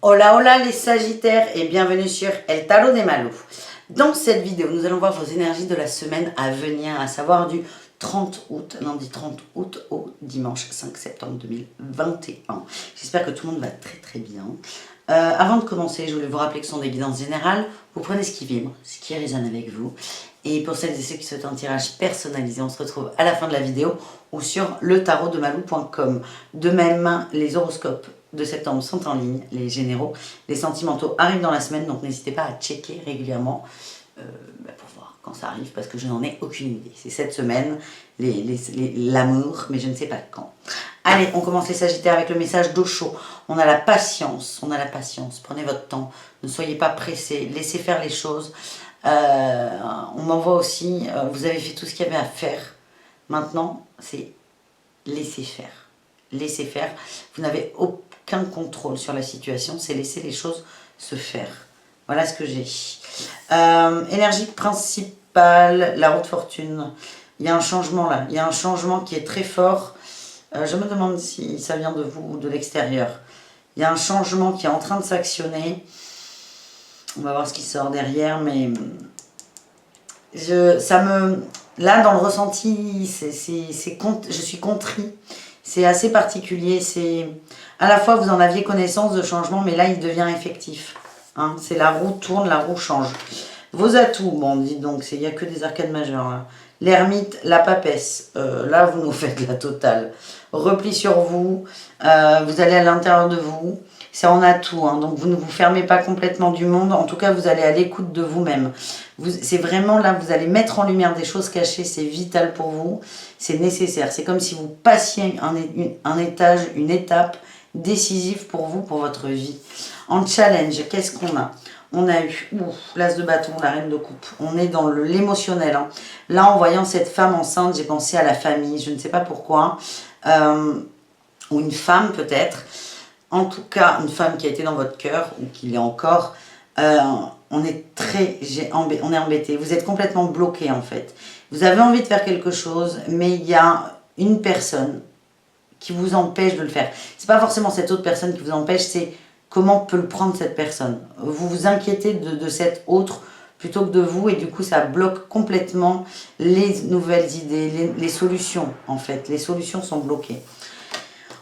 Hola hola les Sagittaires et bienvenue sur El Tarot de Malou. Dans cette vidéo, nous allons voir vos énergies de la semaine à venir, à savoir du 30 août, lundi 30 août au dimanche 5 septembre 2021. J'espère que tout le monde va très bien. Avant de commencer, je voulais vous rappeler que ce sont des guidances générales. Vous prenez ce qui vibre, ce qui résonne avec vous. Et pour celles et ceux qui souhaitent un tirage personnalisé, on se retrouve à la fin de la vidéo ou sur letarotdemalou.com. De même, les horoscopes de septembre sont en ligne, les généraux. Les sentimentaux arrivent dans la semaine, donc n'hésitez pas à checker régulièrement pour voir quand ça arrive, parce que je n'en ai aucune idée. C'est cette semaine, l'amour, mais je ne sais pas quand. Allez, on commence les Sagittaires avec le message d'Osho. On a la patience, prenez votre temps, ne soyez pas pressés, laissez faire les choses. On m'envoie aussi, vous avez fait tout ce qu'il y avait à faire. Maintenant, c'est laisser faire. Laissez faire. Vous n'avez aucun contrôle sur la situation, c'est laisser les choses se faire. Voilà ce que j'ai. Énergie principale, la roue de fortune. Il y a un changement là, il y a un changement qui est très fort. Je me demande si ça vient de vous ou de l'extérieur. Il y a un changement qui est en train de s'actionner. On va voir ce qui sort derrière, mais là dans le ressenti, je suis contrit. C'est assez particulier. C'est à la fois vous en aviez connaissance de changement, mais là il devient effectif. Hein, c'est la roue tourne, la roue change. Vos atouts, bon, dites donc, il n'y a que des arcades majeures là. L'ermite, la papesse, là vous nous faites la totale. Repli sur vous, vous allez à l'intérieur de vous, c'est en atout, hein, donc vous ne vous fermez pas complètement du monde, en tout cas vous allez à l'écoute de vous-même. C'est vraiment là, vous allez mettre en lumière des choses cachées, c'est vital pour vous, c'est nécessaire. C'est comme si vous passiez un étage, une étape décisive pour vous, pour votre vie. En challenge, qu'est-ce qu'on a ? On a eu l'as de bâton, la reine de coupe. On est dans l'émotionnel. Hein. Là, en voyant cette femme enceinte, j'ai pensé à la famille. Je ne sais pas pourquoi. Ou une femme peut-être. En tout cas, une femme qui a été dans votre cœur ou qui l'est encore. On est embêté. Vous êtes complètement bloqué en fait. Vous avez envie de faire quelque chose, mais il y a une personne qui vous empêche de le faire. C'est pas forcément cette autre personne qui vous empêche, c'est comment peut le prendre cette personne. Vous vous inquiétez de cette autre plutôt que de vous, et du coup ça bloque complètement les nouvelles idées, les solutions en fait. Les solutions sont bloquées.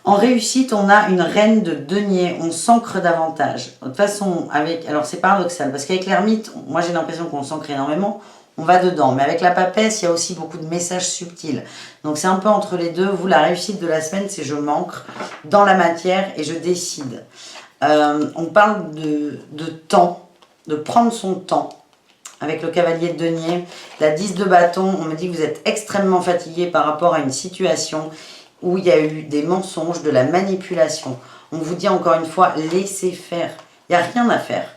En réussite, on a une reine de denier, on s'ancre davantage. De toute façon, alors c'est paradoxal, parce qu'avec l'ermite, moi j'ai l'impression qu'on s'ancre énormément, on va dedans. Mais avec la papesse, il y a aussi beaucoup de messages subtils. Donc c'est un peu entre les deux. Vous, la réussite de la semaine, c'est je m'ancre dans la matière et je décide. On parle de temps, de prendre son temps. Avec le cavalier de denier, la 10 de bâton, on me dit que vous êtes extrêmement fatigué par rapport à une situation où il y a eu des mensonges, de la manipulation. On vous dit encore une fois, laissez faire. Il n'y a rien à faire.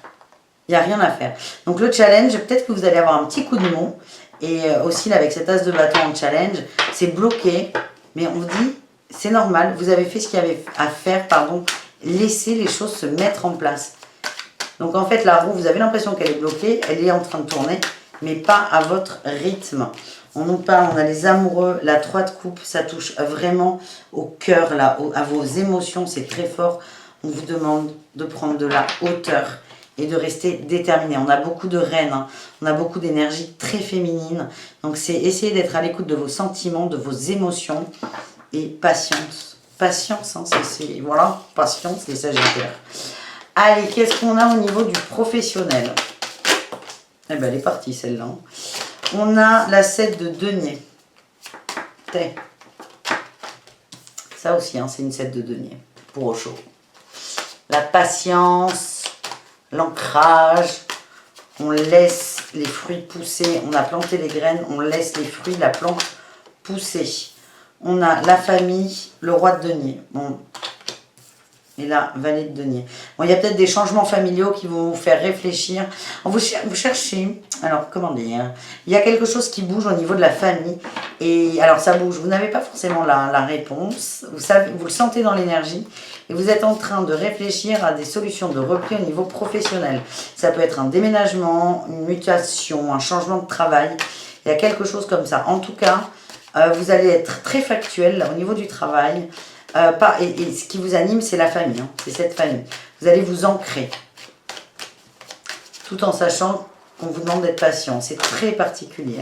Il n'y a rien à faire. Donc le challenge, peut-être que vous allez avoir un petit coup de mou. Et aussi là, avec cet as de bâton en challenge, c'est bloqué. Mais on vous dit, c'est normal, vous avez fait ce qu'il y avait à faire, pardon. Laissez les choses se mettre en place. Donc en fait, la roue, vous avez l'impression qu'elle est bloquée, elle est en train de tourner, mais pas à votre rythme. On nous parle, on a les amoureux, la 3 de coupe, ça touche vraiment au cœur, là, à vos émotions, c'est très fort. On vous demande de prendre de la hauteur et de rester déterminé. On a beaucoup de reines, hein. On a beaucoup d'énergie très féminine. Donc c'est essayer d'être à l'écoute de vos sentiments, de vos émotions et patience. Patience, hein, voilà, patience les Sagittaires. Allez, qu'est-ce qu'on a au niveau du professionnel? Eh bien, elle est partie celle-là. On a la 7 de denier. Ça aussi, hein, c'est une 7 de denier pour Osho. La patience, l'ancrage, on laisse les fruits pousser. On a planté les graines, on laisse les fruits, la plante pousser. On a la famille, le roi de denier. Bon. Et là, valet de denier. Bon, il y a peut-être des changements familiaux qui vont vous faire réfléchir. Vous cherchez, alors comment dire, il y a quelque chose qui bouge au niveau de la famille. Et alors ça bouge, vous n'avez pas forcément la réponse. Vous le sentez dans l'énergie. Et vous êtes en train de réfléchir à des solutions de repli au niveau professionnel. Ça peut être un déménagement, une mutation, un changement de travail. Il y a quelque chose comme ça. En tout cas, vous allez être très factuel là, au niveau du travail. Et ce qui vous anime, c'est la famille. Hein, c'est cette famille. Vous allez vous ancrer. Tout en sachant qu'on vous demande d'être patient. C'est très particulier.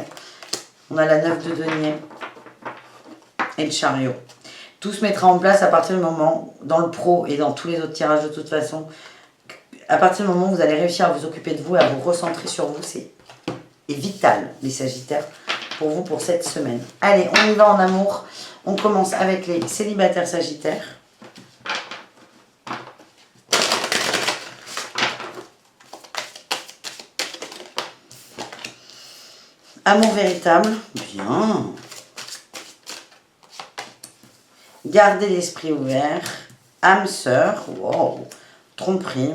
On a la 9 de denier et le chariot. Tout se mettra en place à partir du moment, dans le pro et dans tous les autres tirages de toute façon, à partir du moment où vous allez réussir à vous occuper de vous et à vous recentrer sur vous, c'est vital, les Sagittaires, pour vous, pour cette semaine. Allez, on y va en amour. On commence avec les célibataires Sagittaires. Amour véritable, bien. Gardez l'esprit ouvert. Âme sœur, wow. Tromperie,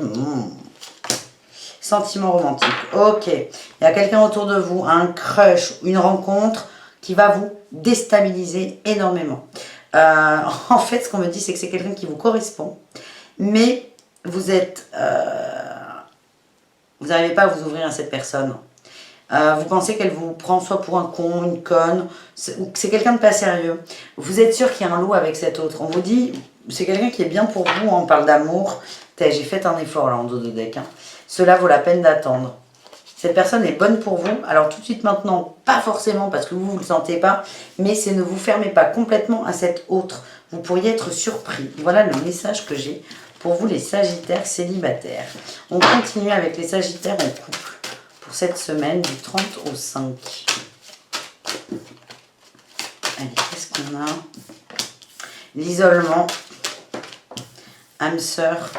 Sentiment romantique, ok. Il y a quelqu'un autour de vous, un crush, une rencontre qui va vous déstabiliser énormément. En fait, ce qu'on me dit, c'est que c'est quelqu'un qui vous correspond, mais vous êtes... vous n'arrivez pas à vous ouvrir à cette personne. Vous pensez qu'elle vous prend soit pour un con, une conne, ou que c'est quelqu'un de pas sérieux. Vous êtes sûr qu'il y a un loup avec cet autre. On vous dit, c'est quelqu'un qui est bien pour vous, on parle d'amour. J'ai fait un effort là en dos de deck. Hein. Cela vaut la peine d'attendre. Cette personne est bonne pour vous. Alors tout de suite maintenant, pas forcément parce que vous ne le sentez pas, mais c'est ne vous fermez pas complètement à cette autre. Vous pourriez être surpris. Voilà le message que j'ai pour vous les Sagittaires célibataires. On continue avec les Sagittaires en couple. Cette semaine du 30 au 5. Allez, qu'est-ce qu'on a? L'isolement, âme sœur,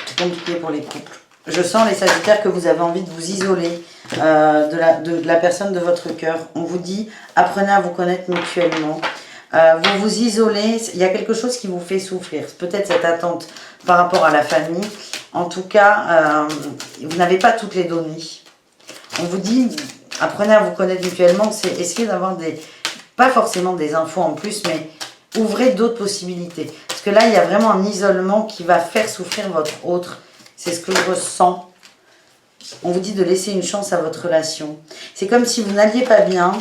c'est compliqué pour les couples. Je sens les Sagittaires que vous avez envie de vous isoler de la personne de votre cœur. On vous dit, apprenez à vous connaître mutuellement. Vous vous isolez, il y a quelque chose qui vous fait souffrir. Peut-être cette attente par rapport à la famille. En tout cas, vous n'avez pas toutes les données. On vous dit, apprenez à vous connaître mutuellement, c'est essayer d'avoir pas forcément des infos en plus, mais ouvrez d'autres possibilités. Parce que là, il y a vraiment un isolement qui va faire souffrir votre autre. C'est ce que je ressens. On vous dit de laisser une chance à votre relation. C'est comme si vous n'alliez pas bien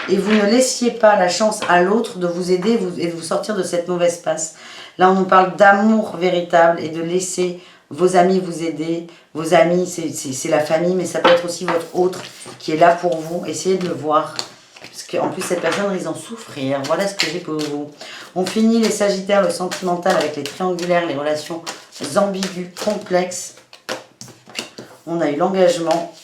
et vous ne laissiez pas la chance à l'autre de vous aider et de vous sortir de cette mauvaise passe. Là, on nous parle d'amour véritable et de laisser vos amis vous aider. Vos amis, c'est la famille, mais ça peut être aussi votre autre qui est là pour vous. Essayez de le voir. Parce qu'en plus, cette personne risque d'en souffrir. Voilà ce que j'ai pour vous. On finit les Sagittaires, le sentimental avec les triangulaires, les relations ambiguës, complexes. On a eu l'engagement.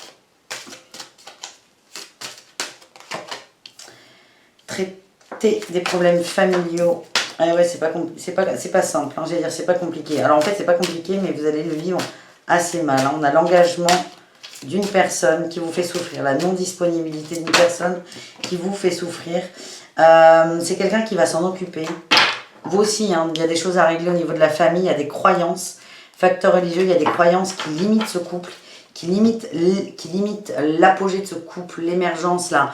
Traiter des problèmes familiaux. Ah ouais, c'est pas simple. Hein, j'allais dire, c'est pas compliqué. Alors en fait, c'est pas compliqué, mais vous allez le vivre assez mal. Hein. On a l'engagement d'une personne qui vous fait souffrir. La non-disponibilité d'une personne qui vous fait souffrir. C'est quelqu'un qui va s'en occuper. Vous aussi, hein, il y a des choses à régler au niveau de la famille. Il y a des croyances. Facteur religieux, il y a des croyances qui limitent ce couple. Qui limite l'apogée de ce couple, l'émergence, là.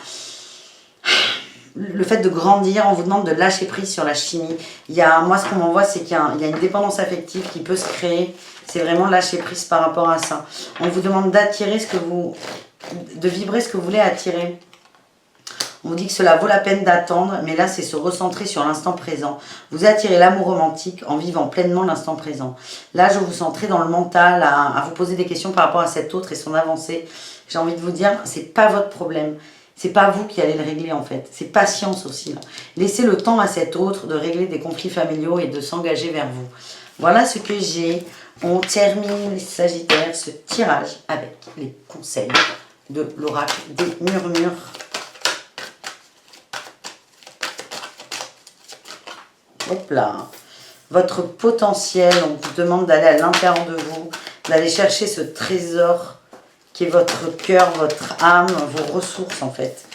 Le fait de grandir, on vous demande de lâcher prise sur la chimie. Moi, ce qu'on m'envoie, c'est qu'il y a une dépendance affective qui peut se créer. C'est vraiment lâcher prise par rapport à ça. On vous demande d'attirer de vibrer ce que vous voulez attirer. On vous dit que cela vaut la peine d'attendre, mais là, c'est se recentrer sur l'instant présent. Vous attirez l'amour romantique en vivant pleinement l'instant présent. Là, je vous sens très dans le mental, à vous poser des questions par rapport à cet autre et son avancée. J'ai envie de vous dire, c'est pas votre problème. C'est pas vous qui allez le régler, en fait. C'est patience aussi. Là. Laissez le temps à cet autre de régler des conflits familiaux et de s'engager vers vous. Voilà ce que j'ai. On termine, les Sagittaires, ce tirage avec les conseils de l'oracle des murmures. Hop là. Votre potentiel, on vous demande d'aller à l'intérieur de vous, d'aller chercher ce trésor qui est votre cœur, votre âme, vos ressources en fait.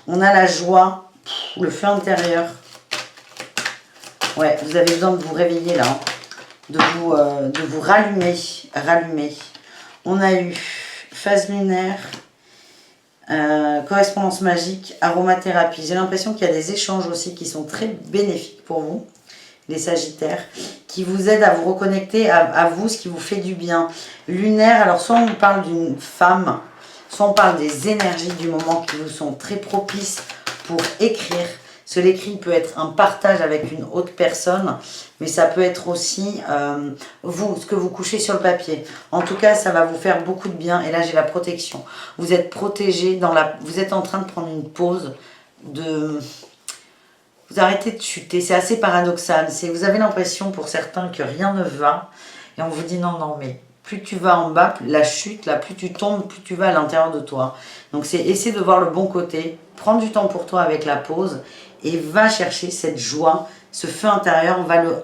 On a la joie, le feu intérieur. Ouais, vous avez besoin de vous réveiller là, hein. de vous rallumer. On a eu phase lunaire, correspondance magique, aromathérapie. J'ai l'impression qu'il y a des échanges aussi qui sont très bénéfiques pour vous. Les Sagittaires, qui vous aident à vous reconnecter à vous, ce qui vous fait du bien. Lunaire, alors soit on parle d'une femme, soit on parle des énergies du moment qui vous sont très propices pour écrire. Parce que l'écrit peut être un partage avec une autre personne, mais ça peut être aussi vous, ce que vous couchez sur le papier. En tout cas, ça va vous faire beaucoup de bien. Et là, j'ai la protection. Vous êtes protégé, vous êtes en train de prendre une pause, vous arrêtez de chuter. C'est assez paradoxal. Vous avez l'impression pour certains que rien ne va. Et on vous dit non, non, mais plus tu vas en bas, la chute, là, plus tu tombes, plus tu vas à l'intérieur de toi. Donc c'est essayer de voir le bon côté, prendre du temps pour toi avec la pause et va chercher cette joie, ce feu intérieur, on va le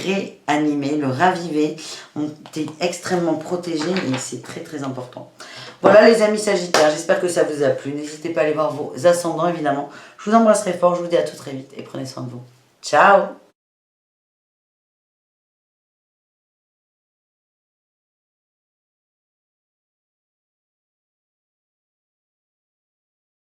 réanimer, le raviver. On est extrêmement protégé et c'est très très important. Voilà les amis Sagittaires, j'espère que ça vous a plu. N'hésitez pas à aller voir vos ascendants évidemment. Je vous embrasserai fort, je vous dis à tout très vite et prenez soin de vous. Ciao!